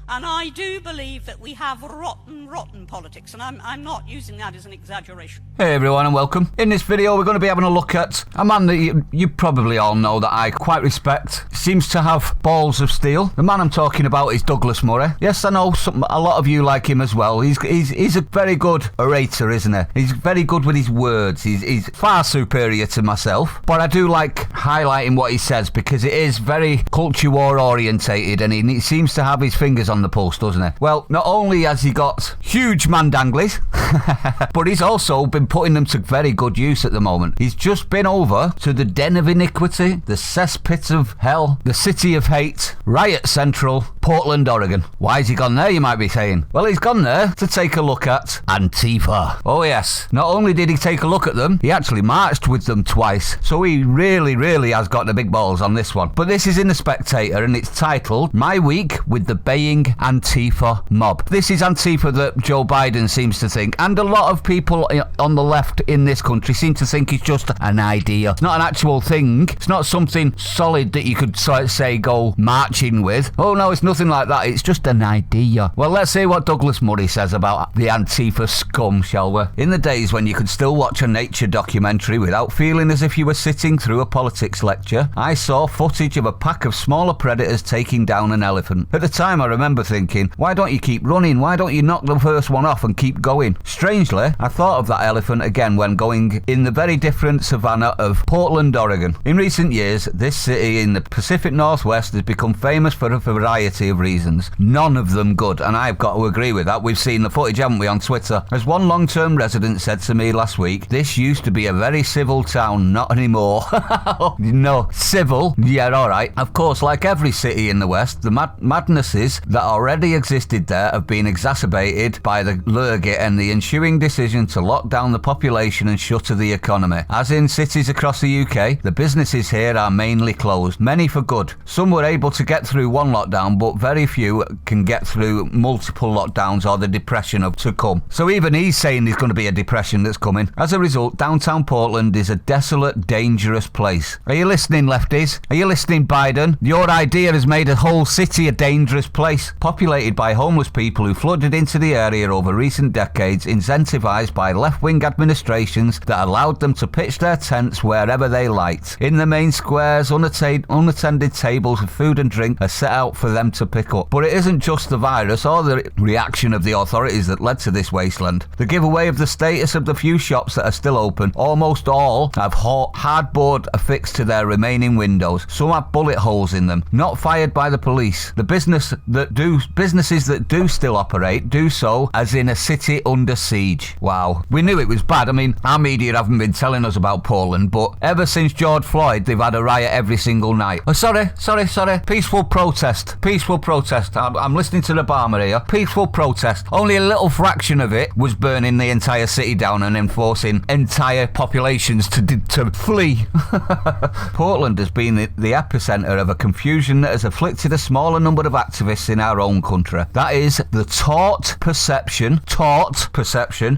And I do believe that we have rotten politics, and I'm not using that as an exaggeration. Hey everyone and welcome. In this video we're going to be having a look at a man that you probably all know that I quite respect. Seems to have balls of steel. The man I'm talking about is Douglas Murray. Yes, I know a lot of you like him as well. He's a very good orator, isn't he? He's very good with his words. He's far superior to myself. But I do like highlighting what he says because it is very culture war orientated and he seems to have his fingers on the pulse, doesn't he? Well, not only has he got huge mandanglies, but he's also been putting them to very good use at the moment. He's just been over to the den of iniquity, the cesspit of hell, the city of hate, Riot Central, Portland, Oregon. Why has he gone there, you might be saying? Well, he's gone there to take a look at Antifa. Oh yes, not only did he take a look at them, he actually marched with them twice. So he really has got the big balls on this one. But this is in The Spectator and it's titled, My Week with the Baying Antifa Mob. This is Antifa that Joe Biden seems to think, and a lot of people on the left in this country seem to think it's just an idea. It's not an actual thing. It's not something solid that you could sort of say go marching with. Oh no, it's nothing like that. It's just an idea. Well, let's see what Douglas Murray says about the Antifa scum, shall we? In the days when you could still watch a nature documentary without feeling as if you were sitting through a politics lecture, I saw footage of a pack of smaller predators taking down an elephant. At the time, I remember thinking, why don't you keep running? Why don't you knock the first one off and keep going? Strangely, I thought of that elephant again when going in the very different savannah of Portland, Oregon. In recent years, this city in the Pacific Northwest has become famous for a variety of reasons. None of them good, and I've got to agree with that. We've seen the footage, haven't we, on Twitter? As one long-term resident said to me last week, this used to be a very civil town, not anymore. No, civil? Yeah, alright. Of course, like every city in the West, the madnesses that already existed there have been exacerbated by the Lurgit and the ensuing decision to lock down the population and shutter the economy. As in cities across the UK, the businesses here are mainly closed, many for good. Some were able to get through one lockdown, but very few can get through multiple lockdowns or the depression to come. So even he's saying there's going to be a depression that's coming. As a result, downtown Portland is a desolate, dangerous place. Are you listening, lefties? Are you listening, Biden? Your idea has made a whole city a dangerous place, populated by homeless people who flooded into the area over recent decades, incentivized by left-wing administrations that allowed them to pitch their tents wherever they liked. In the main squares, unattended tables of food and drink are set out for them to pick up. But it isn't just the virus or the reaction of the authorities that led to this wasteland. The giveaway of the status of the few shops that are still open, almost all have hardboard affixed to their remaining windows. Some have bullet holes in them, not fired by the police. The businesses that do still operate do so as in a city under siege. Wow. We knew it was bad. I mean, our media haven't been telling us about Portland, but ever since George Floyd, they've had a riot every single night. Oh, sorry. Peaceful protest. I'm listening to the barmer here. Peaceful protest. Only a little fraction of it was burning the entire city down and enforcing entire populations to flee. Portland has been the epicenter of a confusion that has afflicted a smaller number of activists in our own country. That is the taught perception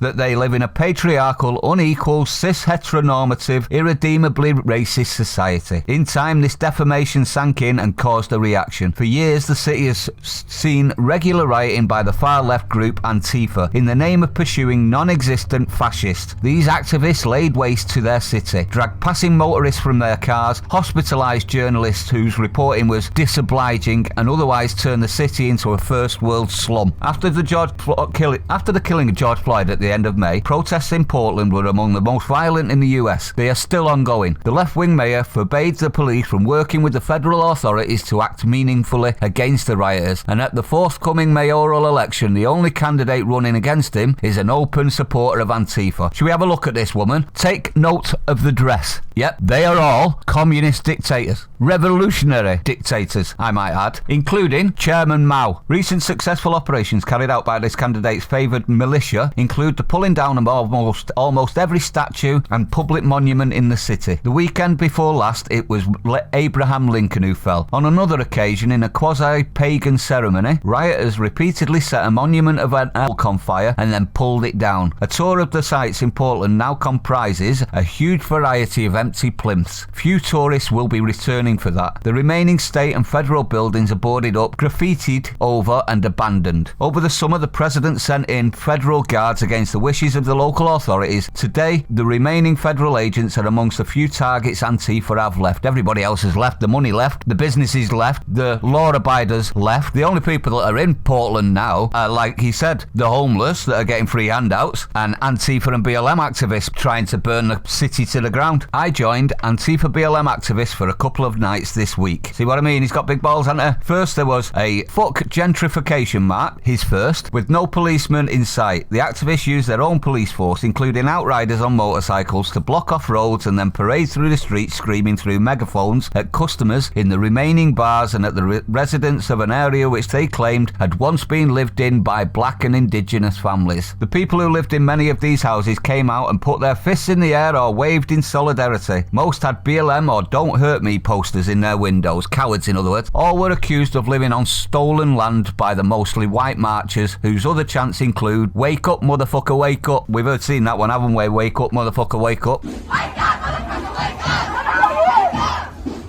that they live in a patriarchal, unequal, cis-heteronormative, irredeemably racist society. In time, this defamation sank in and caused a reaction. For years, the city has seen regular rioting by the far-left group Antifa in the name of pursuing non-existent fascists. These activists laid waste to their city, dragged passing motorists from their cars, hospitalised journalists whose reporting was disobliging, and otherwise turned the city into a first-world slum. After the killing of George Floyd at the end of May, protests in Portland were among the most violent in the US. They are still ongoing. The left-wing mayor forbade the police from working with the federal authorities to act meaningfully against the rioters, and at the forthcoming mayoral election, the only candidate running against him is an open supporter of Antifa. Should we have a look at this woman? Take note of the dress. Yep, they are all communist dictators. Revolutionary dictators, I might add, including Chairman Mao. Recent successful operations carried out by this candidate's favoured militia include the pulling down of almost every statue and public monument in the city. The weekend before last, it was Abraham Lincoln who fell. On another occasion, in a quasi anti-pagan ceremony, rioters repeatedly set a monument of an elk on fire and then pulled it down. A tour of the sites in Portland now comprises a huge variety of empty plinths. Few tourists will be returning for that. The remaining state and federal buildings are boarded up, graffitied over and abandoned. Over the summer, the president sent in federal guards against the wishes of the local authorities. Today, the remaining federal agents are amongst the few targets Antifa have left. Everybody else has left. The money left. The businesses left. The law abiders left. The only people that are in Portland now are, like he said, the homeless that are getting free handouts and Antifa and BLM activists trying to burn the city to the ground. I joined Antifa BLM activists for a couple of nights this week. See what I mean? He's got big balls, hasn't he? First there was a fuck gentrification march, his first, with no policemen in sight. The activists used their own police force, including outriders on motorcycles, to block off roads and then parade through the streets screaming through megaphones at customers in the remaining bars and at the residents of an area which they claimed had once been lived in by black and indigenous families. The people who lived in many of these houses came out and put their fists in the air or waved in solidarity. Most had BLM or Don't Hurt Me posters in their windows, cowards in other words. All were accused of living on stolen land by the mostly white marchers, whose other chants include "Wake up, motherfucker, wake up." We've heard seen that one, haven't we? Wake up, motherfucker, wake up. Wake up, motherfucker, wake up!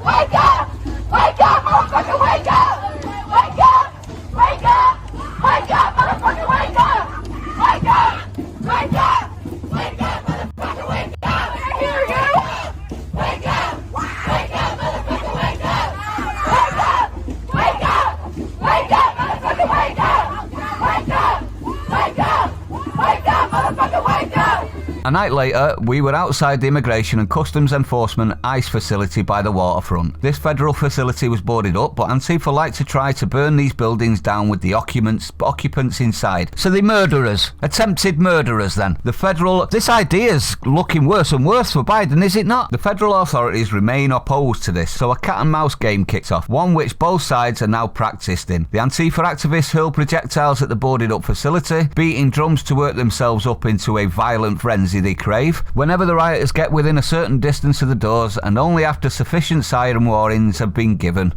Wake up! Wake up, motherfucker, wake up! Wake up! Wake up! Wake up, motherfucker, wake up! Wake up! Wake up! Wake up, motherfucker, wake up! I hear you! Wake up! Wake up, motherfucker, wake up! Wake up! Wake up! Wake up, motherfucker, wake up! Wake up! Wake up! Wake up, motherfucker, wake up! A night later, we were outside the Immigration and Customs Enforcement ICE facility by the waterfront. This federal facility was boarded up, but Antifa like to try to burn these buildings down with the occupants inside. So they murderers, attempted murderers then. This idea's looking worse and worse for Biden, is it not? The federal authorities remain opposed to this, so a cat and mouse game kicks off, one which both sides are now practiced in. The Antifa activists hurl projectiles at the boarded up facility, beating drums to work themselves up into a violent frenzy they crave. Whenever the rioters get within a certain distance of the doors, and only after sufficient siren warnings have been given,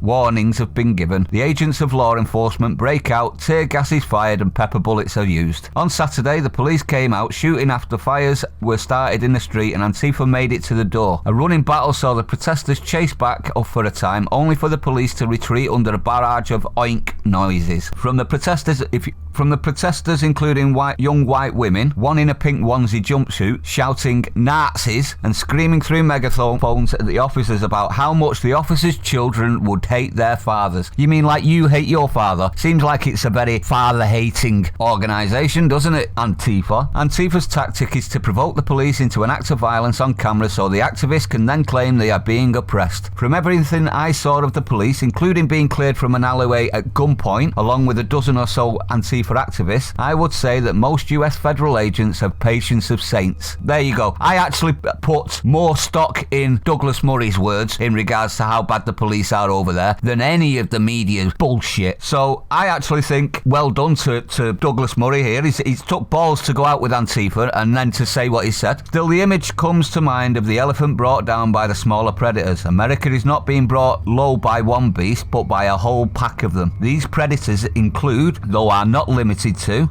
the agents of law enforcement break out, tear gas is fired and pepper bullets are used. On Saturday, the police came out shooting after fires were started in the street and Antifa made it to the door. A running battle saw the protesters chase back up for a time, only for the police to retreat under a barrage of oink noises. From the protesters including young white women, one in a pink onesie jumpsuit, shouting Nazis and screaming through megaphones at the officers about how much the officers' children would hate their fathers. You mean like you hate your father? Seems like it's a very father-hating organisation, doesn't it, Antifa? Antifa's tactic is to provoke the police into an act of violence on camera so the activists can then claim they are being oppressed. From everything I saw of the police, including being cleared from an alleyway at gunpoint, along with a dozen or so Antifa activists, I would say that most US federal agents have patience of saints. There you go. I actually put more stock in Douglas Murray's words in regards to how bad the police are over there than any of the media's bullshit. So I actually think well done to Douglas Murray here. He's took balls to go out with Antifa and then to say what he said. Still, the image comes to mind of the elephant brought down by the smaller predators. America is not being brought low by one beast, but by a whole pack of them. These predators include, though are not limited to,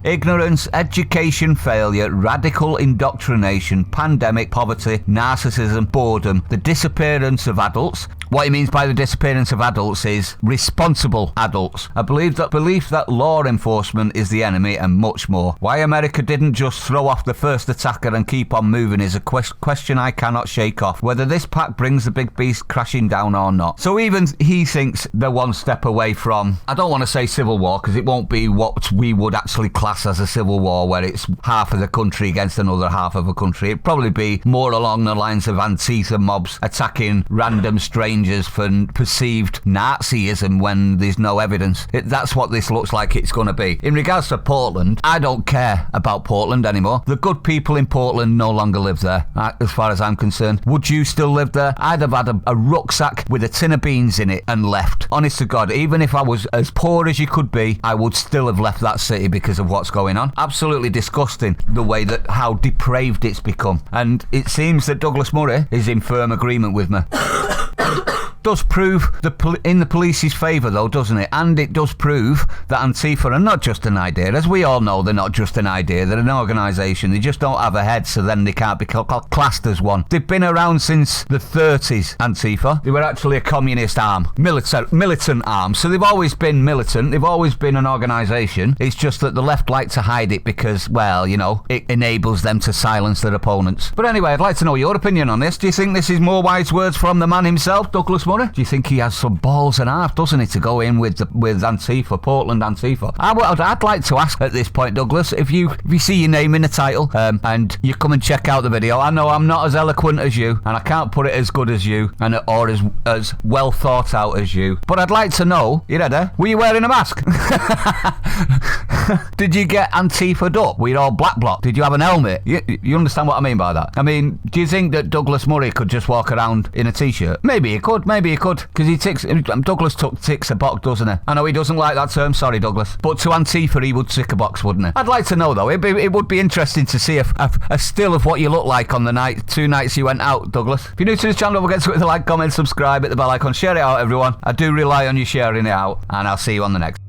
ignorance, education failure, radical indoctrination, pandemic, poverty, narcissism, boredom, the disappearance of adults. What he means by the disappearance of adults is responsible adults. A belief that law enforcement is the enemy and much more. Why America didn't just throw off the first attacker and keep on moving is a question I cannot shake off. Whether this pack brings the big beast crashing down or not. So even he thinks they're one step away from, I don't want to say civil war because it won't be what we would actually class as a civil war where it's half of the country against another half of a country. It'd probably be more along the lines of Antifa mobs attacking random strangers for perceived Nazism when there's no evidence. That's what this looks like it's going to be. In regards to Portland, I don't care about Portland anymore. The good people in Portland no longer live there, as far as I'm concerned. Would you still live there? I'd have had a rucksack with a tin of beans in it and left. Honest to God, even if I was as poor as you could be, I would still have left that city because of what's going on. Absolutely disgusting the way that how depraved it's become. And it seems that Douglas Murray is in firm agreement with me. does prove in the police's favour, though, doesn't it? And it does prove that Antifa are not just an idea. As we all know, they're not just an idea. They're an organisation. They just don't have a head, so then they can't be classed as one. They've been around since the 30s, Antifa. They were actually a communist arm, militant arm. So they've always been militant. They've always been an organisation. It's just that the left like to hide it because, well, you know, it enables them to silence their opponents. But anyway, I'd like to know your opinion on this. Do you think this is more wise words from the man himself, Douglas Murray? Do you think he has some balls and a half, doesn't he, to go in with Antifa, Portland Antifa? I'd like to ask at this point, Douglas, if you see your name in the title and you come and check out the video. I know I'm not as eloquent as you, and I can't put it as good as you, or as well thought out as you. But I'd like to know, you ready? Were you wearing a mask? Did you get Antifa'd up? Were you all black blocked? Did you have an helmet? You understand what I mean by that? I mean, do you think that Douglas Murray could just walk around in a t-shirt? Maybe he could, because Douglas ticks a box, doesn't he? I know he doesn't like that term, sorry Douglas. But to Antifa he would tick a box, wouldn't he? I'd like to know though, it would be interesting to see a still of what you look like on the 2 nights you went out, Douglas. If you're new to this channel, don't forget to hit the like, comment, subscribe, hit the bell icon, share it out everyone. I do rely on you sharing it out, and I'll see you on the next.